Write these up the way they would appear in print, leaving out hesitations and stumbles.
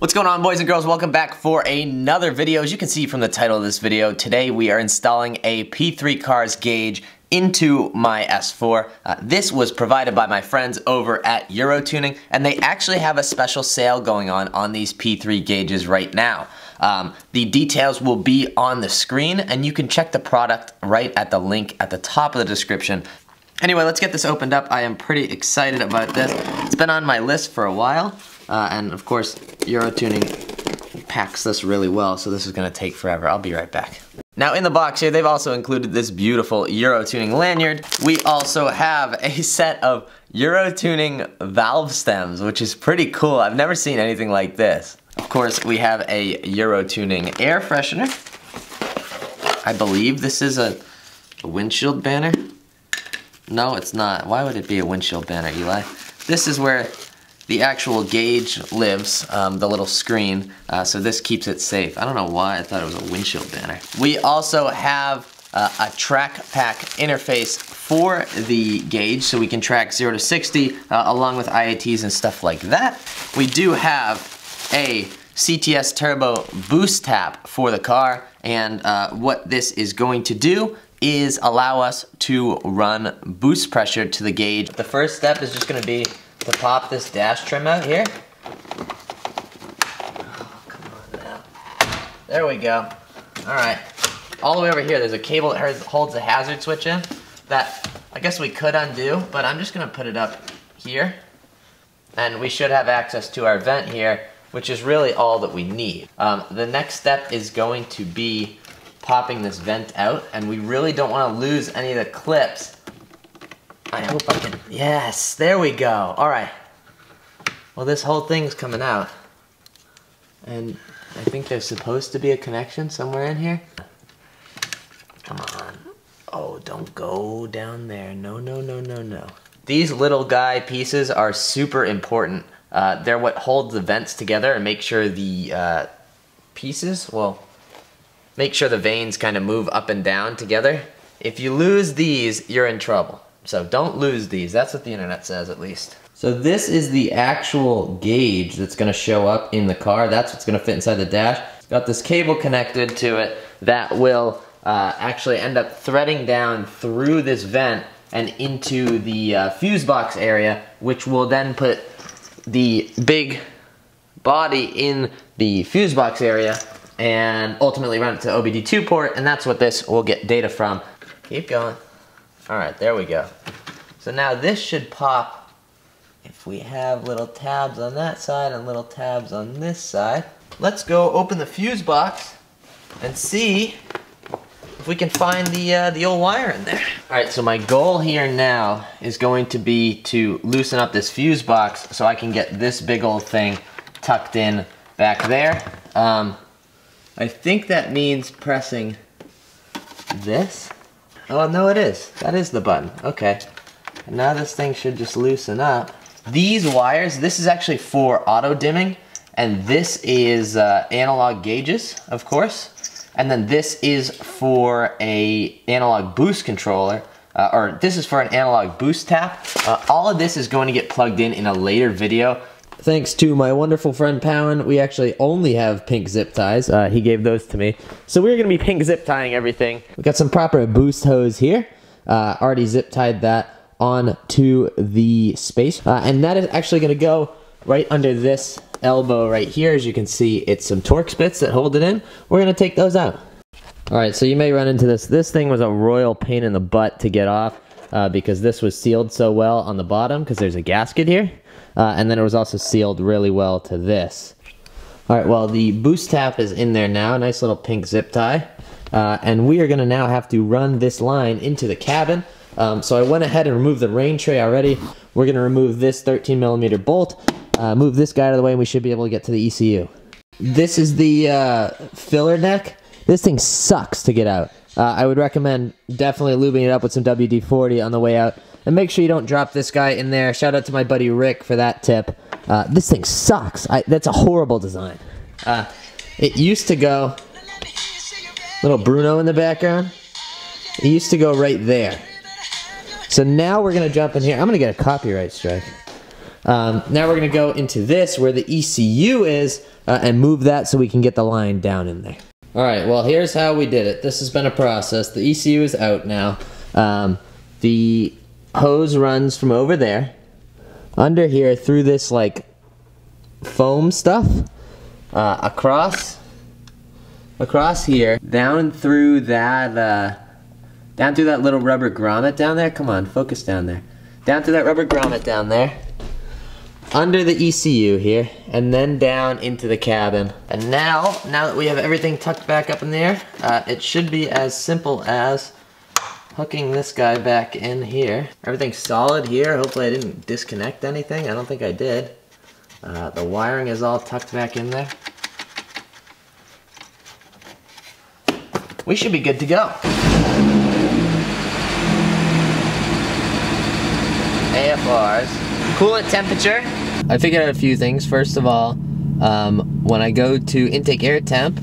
What's going on, boys and girls? Welcome back for another video. As you can see from the title of this video, today we are installing a P3 cars gauge into my S4. This was provided by my friends over at Eurotuning, and they actually have a special sale going on these P3 gauges right now. The details will be on the screen, and you can check the product right at the link at the top of the description. Anyway, let's get this opened up. I am pretty excited about this. It's been on my list for a while. And of course, Eurotuning packs this really well, so this is gonna take forever. I'll be right back. Now in the box here, they've also included this beautiful Eurotuning lanyard. We also have a set of Eurotuning valve stems, which is pretty cool. I've never seen anything like this. Of course, we have a Eurotuning air freshener. I believe this is a windshield banner. No, it's not. Why would it be a windshield banner, Eli? This is where the actual gauge lives, the little screen, so this keeps it safe. I don't know why I thought it was a windshield banner. We also have a track pack interface for the gauge, so we can track 0 to 60 along with IATs and stuff like that. We do have a CTS Turbo boost tap for the car, and what this is going to do is allow us to run boost pressure to the gauge. The first step is just going to be to pop this dash trim out here. Oh, come on now. There we go. Alright. All the way over here, there's a cable that holds the hazard switch in that I guess we could undo, but I'm just going to put it up here. And we should have access to our vent here, which is really all that we need. The next step is going to be popping this vent out, and we really don't want to lose any of the clips. I hope I can, yes, there we go. All right. Well, this whole thing's coming out. And I think there's supposed to be a connection somewhere in here. Come on. Oh, don't go down there. No, no, no, no, no. These little guy pieces are super important. They're what hold the vents together and make sure the pieces, well, make sure the vanes kind of move up and down together. If you lose these, you're in trouble. So don't lose these. That's what the internet says, at least. So this is the actual gauge that's going to show up in the car. That's what's going to fit inside the dash. It's got this cable connected to it that will actually end up threading down through this vent and into the fuse box area, which will then put the big body in the fuse box area and ultimately run it to the OBD2 port, and that's what this will get data from. Keep going. Alright, there we go. So now this should pop if we have little tabs on that side and little tabs on this side. Let's go open the fuse box and see if we can find the old wire in there. Alright, so my goal here now is going to be to loosen up this fuse box so I can get this big old thing tucked in back there. I think that means pressing this. Oh, no, it is. That is the button. Okay. And now this thing should just loosen up. These wires, this is actually for auto dimming, and this is analog gauges, of course. And then this is for a analog boost controller, or this is for an analog boost tap. All of this is going to get plugged in a later video. Thanks to my wonderful friend Powen, we actually only have pink zip ties. He gave those to me. So we're gonna be pink zip tying everything. We got some proper boost hose here. Already zip tied that onto the space. And that is actually gonna go right under this elbow right here. As you can see, it's some Torx bits that hold it in. We're gonna take those out. All right, so you may run into this. This thing was a royal pain in the butt to get off because this was sealed so well on the bottom because there's a gasket here. And then it was also sealed really well to this. Alright, well, the boost tap is in there now, a nice little pink zip tie. And we are going to now have to run this line into the cabin. So I went ahead and removed the rain tray already. We're going to remove this 13mm bolt, move this guy out of the way, and we should be able to get to the ECU. This is the filler neck. This thing sucks to get out. I would recommend definitely lubing it up with some WD-40 on the way out. And make sure you don't drop this guy in there. Shout out to my buddy Rick for that tip. This thing sucks. That's a horrible design. It used to go, little Bruno in the background. It used to go right there. So now we're gonna jump in here. I'm gonna get a copyright strike. Now we're gonna go into this where the ECU is and move that so we can get the line down in there. All right, well, here's how we did it. This has been a process. The ECU is out now. The hose runs from over there, under here, through this like foam stuff, across here, down through that little rubber grommet down there. Come on, focus down there. Down through that rubber grommet down there, under the ECU here, and then down into the cabin. And now that we have everything tucked back up in there, it should be as simple as hooking this guy back in here. Everything's solid here. Hopefully I didn't disconnect anything. I don't think I did. The wiring is all tucked back in there. We should be good to go. AFRs. Coolant temperature. I figured out a few things. First of all, when I go to intake air temp,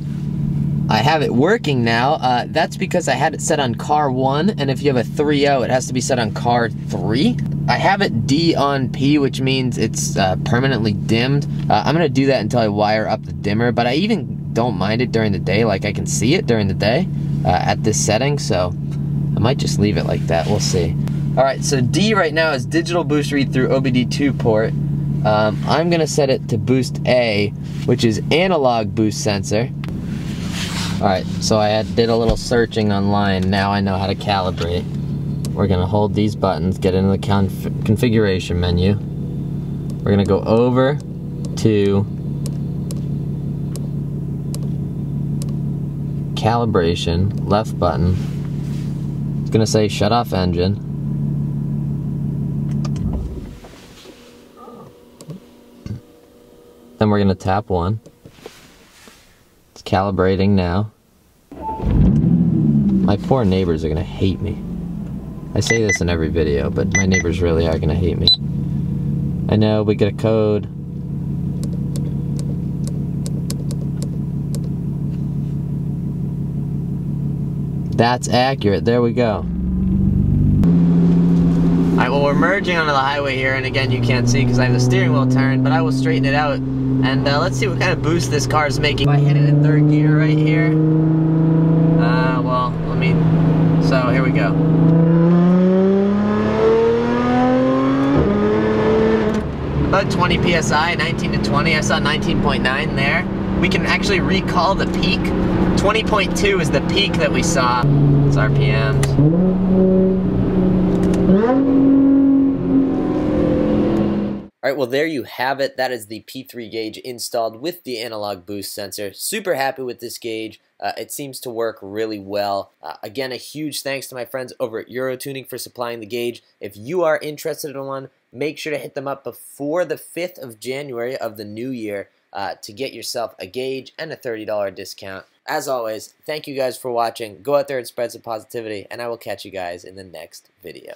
I have it working now. That's because I had it set on car 1, and if you have a 3.0, it has to be set on car 3. I have it D on P, which means it's permanently dimmed. I'm gonna do that until I wire up the dimmer, but I even don't mind it during the day. Like, I can see it during the day at this setting, so I might just leave it like that. We'll see. All right, so D right now is digital boost read through OBD2 port. I'm gonna set it to boost A, which is analog boost sensor. All right, so I did a little searching online. Now I know how to calibrate. We're gonna hold these buttons, get into the configuration menu. We're gonna go over to calibration, left button. It's gonna say shut off engine. Then we're gonna tap 1. It's calibrating now. My poor neighbors are gonna hate me. I say this in every video, but my neighbors really are gonna hate me. I know, we get a code. That's accurate, there we go. Alright, well, we're merging onto the highway here, and again, you can't see because I have the steering wheel turned, but I will straighten it out, and let's see what kind of boost this car is making. If I hit it in 3rd gear right here, well, so here we go. About 20 PSI, 19 to 20, I saw 19.9 there. We can actually recall the peak. 20.2 is the peak that we saw. It's RPMs. Alright, well, there you have it. That is the P3 gauge installed with the analog boost sensor. Super happy with this gauge. It seems to work really well. Again, a huge thanks to my friends over at Eurotuning for supplying the gauge. If you are interested in one, make sure to hit them up before the 5th of January of the new year to get yourself a gauge and a $30 discount. As always, thank you guys for watching. Go out there and spread some positivity, and I will catch you guys in the next video.